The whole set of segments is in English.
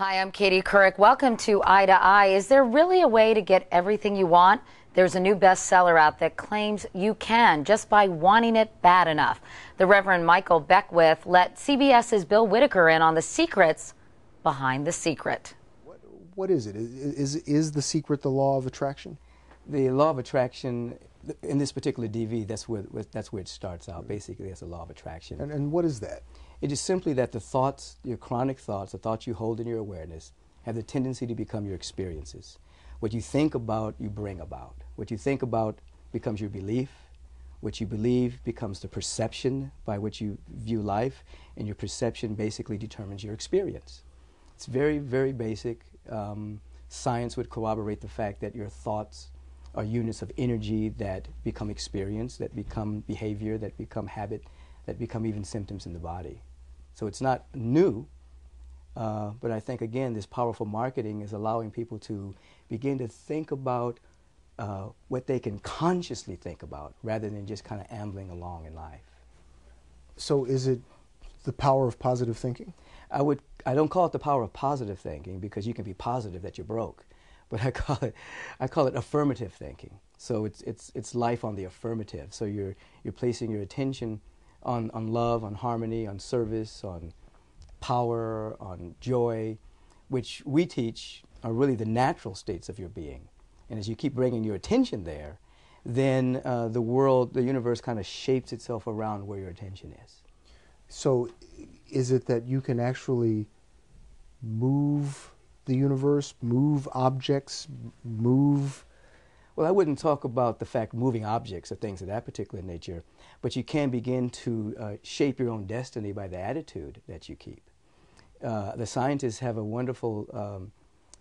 Hi, I'm Katie Couric. Welcome to Eye to Eye. Is there really a way to get everything you want? There's a new bestseller out that claims you can just by wanting it bad enough. The Reverend Michael Beckwith let CBS's Bill Whitaker in on the secrets behind the secret. What is it? Is the secret the law of attraction? The law of attraction, in this particular DV, that's where it starts out. Basically, it's a law of attraction. And what is that? It is simply that the thoughts, your chronic thoughts, the thoughts you hold in your awareness, have the tendency to become your experiences. What you think about, you bring about. What you think about becomes your belief. What you believe becomes the perception by which you view life, and your perception basically determines your experience. It's very, very basic. Science would corroborate the fact that your thoughts are units of energy that become experience, that become behavior, that become habit, that become even symptoms in the body. So it's not new, but I think, again, this powerful marketing is allowing people to begin to think about what they can consciously think about rather than just kind of ambling along in life. So is it the power of positive thinking? I don't call it the power of positive thinking, because you can be positive that you're broke, but I call it affirmative thinking. So it's life on the affirmative. So you're placing your attention on love, on harmony, on service, on power, on joy, which we teach are really the natural states of your being. And as you keep bringing your attention there, then the world, the universe kind of shapes itself around where your attention is. So is it that you can actually move the universe, move objects, move? Well, I wouldn't talk about the fact moving objects or things of that particular nature, but you can begin to shape your own destiny by the attitude that you keep. The scientists have a wonderful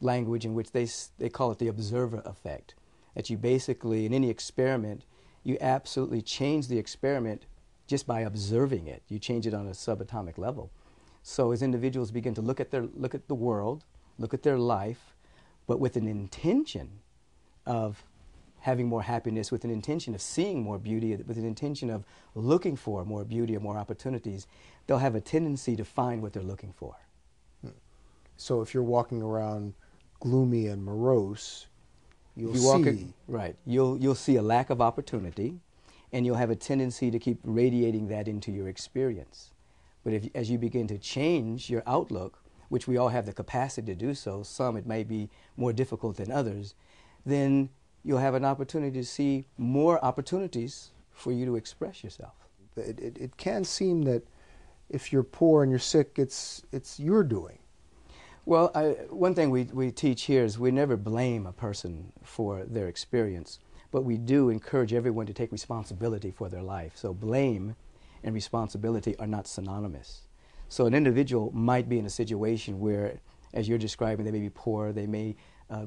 language in which they call it the observer effect, that you basically, in any experiment, you absolutely change the experiment just by observing it. You change it on a subatomic level. So as individuals begin to look at the world, look at their life, but with an intention of having more happiness, with an intention of seeing more beauty, with an intention of looking for more beauty or more opportunities, they'll have a tendency to find what they're looking for. So if you're walking around gloomy and morose, you'll see a lack of opportunity, and you'll have a tendency to keep radiating that into your experience. But as you begin to change your outlook, which we all have the capacity to do so, some it may be more difficult than others, then you'll have an opportunity to see more opportunities for you to express yourself. It can seem that if you're poor and you're sick, it's your doing. Well, one thing we teach here is we never blame a person for their experience, but we do encourage everyone to take responsibility for their life. So blame and responsibility are not synonymous. So an individual might be in a situation where, as you're describing, they may be poor, they may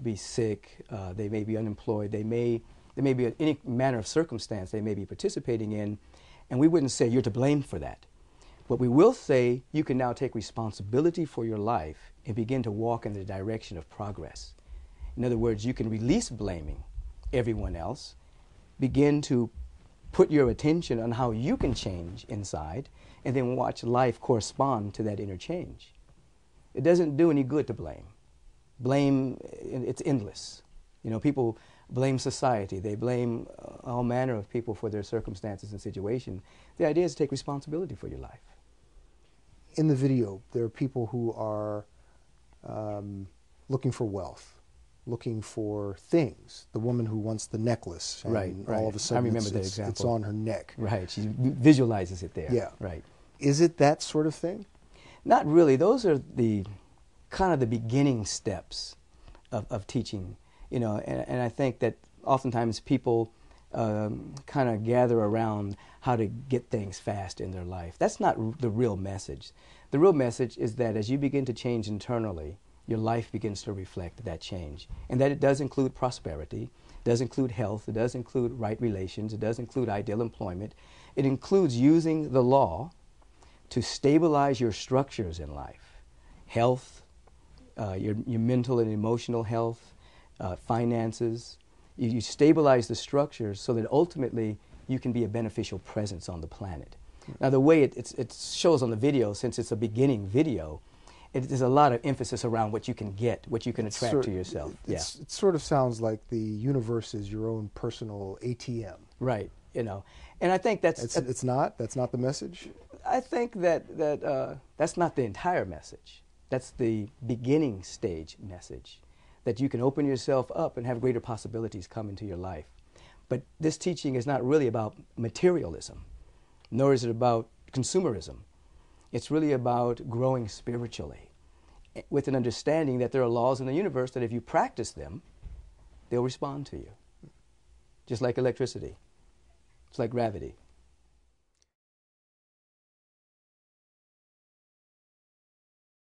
be sick, they may be unemployed, there may be any manner of circumstance they may be participating in, and we wouldn't say you're to blame for that. But we will say you can now take responsibility for your life and begin to walk in the direction of progress. In other words, you can release blaming everyone else, begin to put your attention on how you can change inside, and then watch life correspond to that inner change. It doesn't do any good to blame. Blame, it's endless. You know, people blame society. They blame all manner of people for their circumstances and situation. The idea is to take responsibility for your life. In the video, there are people who are looking for wealth, looking for things. The woman who wants the necklace, and right. all of a sudden I remember that example. It's on her neck. Right, she visualizes it there. Yeah. Right. Is it that sort of thing? Not really. Those are the kind of the beginning steps of teaching, you know, and I think that oftentimes people kind of gather around how to get things fast in their life. That's not the real message. The real message is that as you begin to change internally, your life begins to reflect that change. And that it does include prosperity, it does include health, it does include right relations, it does include ideal employment. It includes using the law to stabilize your structures in life. Health, your mental and emotional health, finances. You stabilize the structures so that ultimately you can be a beneficial presence on the planet. Now the way it shows on the video, since it's a beginning video, there's a lot of emphasis around what you can get, what you can attract to yourself. It sort of sounds like the universe is your own personal ATM. Right. You know, and I think that's that's not the message. I think that's not the entire message. That's the beginning stage message, that you can open yourself up and have greater possibilities come into your life. But this teaching is not really about materialism, nor is it about consumerism. It's really about growing spiritually, with an understanding that there are laws in the universe that if you practice them, they'll respond to you. Just like electricity. It's like gravity.